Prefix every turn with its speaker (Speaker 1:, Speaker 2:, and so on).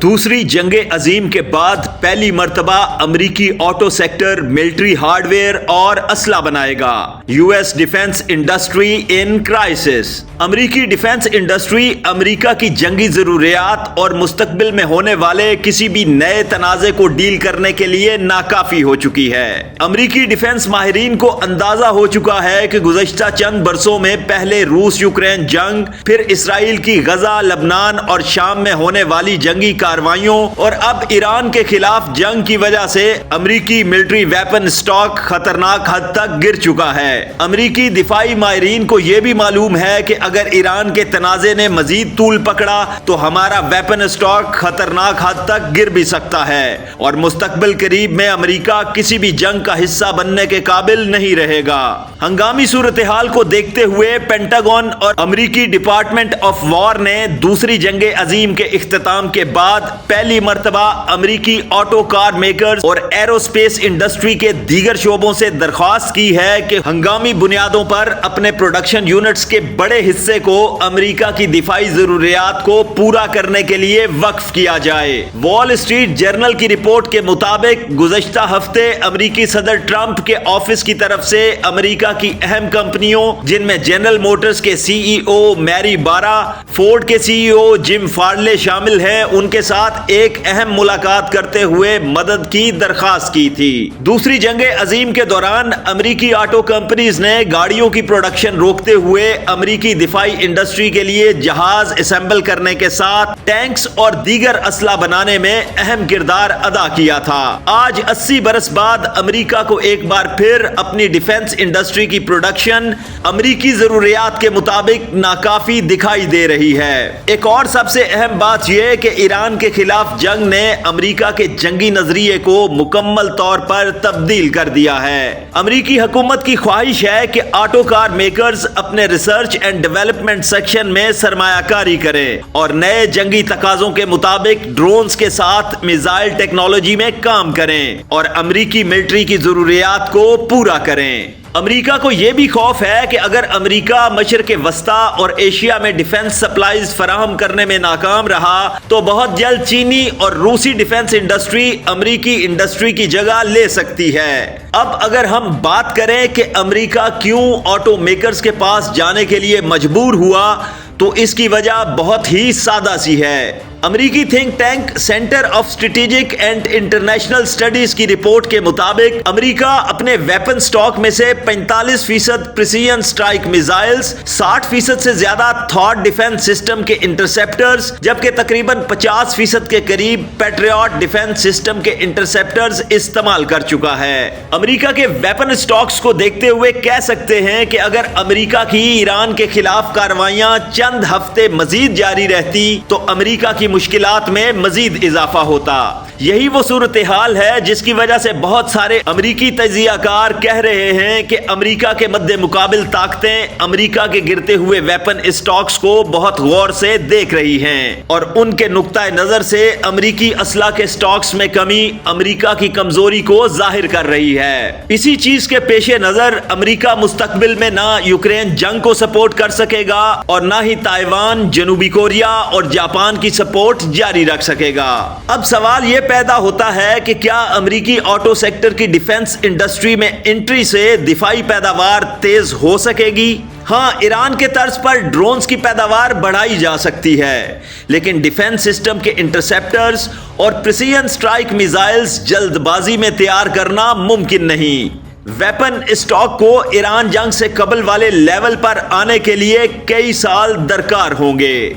Speaker 1: دوسری جنگ عظیم کے بعد پہلی مرتبہ امریکی auto sector military hard where اور اسلحہ بنائے گا۔ یو ایس ڈیفنس انڈسٹری ان کرائسس۔ امریکی ڈیفنس انڈسٹری امریکہ کی جنگی ضروریات اور مستقبل میں ہونے والے کسی بھی نئے تنازع کو ڈیل کرنے کے لیے ناکافی ہو چکی ہے۔ امریکی ڈیفنس ماہرین کو اندازہ ہو چکا ہے کہ گزشتہ چند برسوں میں پہلے روس یوکرین جنگ، پھر اسرائیل کی غزہ، لبنان اور شام میں ہونے والی جنگی کارروائیوں اور اب ایران کے خلاف جنگ کی وجہ سے امریکی ملٹری ویپن سٹاک خطرناک حد تک گر چکا ہے۔ امریکی دفاعی ماہرین کو یہ بھی معلوم ہے کہ اگر ایران کے تنازع نے مزید طول پکڑا تو ہمارا ویپن سٹاک خطرناک حد تک گر بھی سکتا ہے اور مستقبل قریب میں امریکہ کسی بھی جنگ کا حصہ بننے کے قابل نہیں رہے گا۔ ہنگامی صورتحال کو دیکھتے ہوئے پینٹاگون اور امریکی ڈپارٹمنٹ آف وار نے دوسری جنگ عظیم کے اختتام کے بعد پہلی مرتبہ امریکی آٹو کار میکرز اور ایرو اسپیس انڈسٹری کے دیگر شعبوں سے درخواست کی ہے کہ ہنگامی بنیادوں پر اپنے پروڈکشن یونٹس کے بڑے حصے کو امریکہ کی دفاعی ضروریات کو پورا کرنے کے لیے وقف کیا جائے۔ وال اسٹریٹ جرنل کی رپورٹ کے مطابق گزشتہ ہفتے امریکی صدر ٹرمپ کے آفس کی طرف سے امریکہ کی اہم کمپنیوں جن میں جنرل موٹرز کے سی ای او میری بارا، فورڈ کے سی ای او جم فارلے شامل ہیں، ان کے ساتھ ایک اہم ملاقات کرتے ہوئے مدد کی درخواست کی تھی۔ دوسری جنگ عظیم کے دوران امریکی آٹو کمپنیز نے گاڑیوں کی پروڈکشن روکتے ہوئے امریکی دفاعی انڈسٹری کے لیے جہاز اسمبل کرنے کے ساتھ ٹینکس اور دیگر اسلحہ بنانے میں اہم کردار ادا کیا تھا۔ آج 80 برس بعد امریکہ کو ایک بار پھر اپنی ڈیفنس انڈسٹری کی پروڈکشن امریکی ضروریات کے مطابق ناکافی دکھائی دے رہی ہے۔ ایک اور سب سے اہم بات یہ کہ ایران کے خلاف جنگ نے امریکہ کے جنگی نظریے کو مکمل طور پر تبدیل کر دیا ہے۔ امریکی حکومت کی خواہش ہے کہ آٹو کار میکرز اپنے ریسرچ اینڈ ڈیولپمنٹ سیکشن میں سرمایہ کاری کریں اور نئے جنگی تقاضوں کے مطابق ڈرونز کے ساتھ میزائل ٹیکنالوجی میں کام کریں اور امریکی ملٹری کی ضروریات کو پورا کریں۔ امریکہ کو یہ بھی خوف ہے کہ اگر امریکہ مشرق وسطیٰ اور ایشیا میں ڈیفنس سپلائیز فراہم کرنے میں ناکام رہا تو بہت جلد چینی اور روسی ڈیفنس انڈسٹری امریکی انڈسٹری کی جگہ لے سکتی ہے۔ اب اگر ہم بات کریں کہ امریکہ کیوں آٹو میکرز کے پاس جانے کے لیے مجبور ہوا تو اس کی وجہ بہت ہی سادہ سی ہے۔ امریکی think tank centre of strategic and international studies کی رپورٹ کے مطابق امریکہ اپنے ویپن سٹاک میں سے 45% پریسیژن اسٹرائک میزائلز، 60% سے زیادہ تھاڈ ڈیفنس سسٹم کے انٹرسیپٹرز، جبکہ تقریباً 50% کے قریب پیٹریاٹ ڈیفنس سسٹم کے انٹرسیپٹرز استعمال کر چکا ہے۔ امریکہ کے ویپن سٹاکس کو دیکھتے ہوئے کہہ سکتے ہیں کہ اگر امریکہ کی ایران کے خلاف کارروائیاں چند ہفتے مزید جاری رہتی تو امریکہ کی مشکلات میں مزید اضافہ ہوتا۔ یہی وہ صورتحال ہے جس کی وجہ سے بہت سارے امریکی تجزیہ کار کہہ رہے ہیں کہ امریکہ کے مد مقابل طاقتیں امریکہ کے گرتے ہوئے ویپن اسٹاکس کو بہت غور سے دیکھ رہی ہیں اور ان کے نقطہ نظر سے امریکی اسلحہ کے اسٹاکس میں کمی امریکہ کی کمزوری کو ظاہر کر رہی ہے۔ اسی چیز کے پیش نظر امریکہ مستقبل میں نہ یوکرین جنگ کو سپورٹ کر سکے گا اور نہ ہی تائیوان، جنوبی کوریا اور جاپان کی سپورٹ جاری رکھ سکے گا۔ اب سوال یہ پیدا ہوتا ہے کہ کیا امریکی آٹو سیکٹر کی ڈیفنس انڈسٹری میں انٹری سے دفاعی پیداوار تیز ہو سکے گی؟ ہاں، ایران کے طرز پر ڈرونز کی پیداوار بڑھائی جا سکتی ہے، لیکن ڈیفنس سسٹم کے انٹرسیپٹرز اور پریسیژن اسٹرائک میزائلز جلد بازی میں تیار کرنا ممکن نہیں۔ ویپن اسٹاک کو ایران جنگ سے قبل والے لیول پر آنے کے لیے کئی سال درکار ہوں گے۔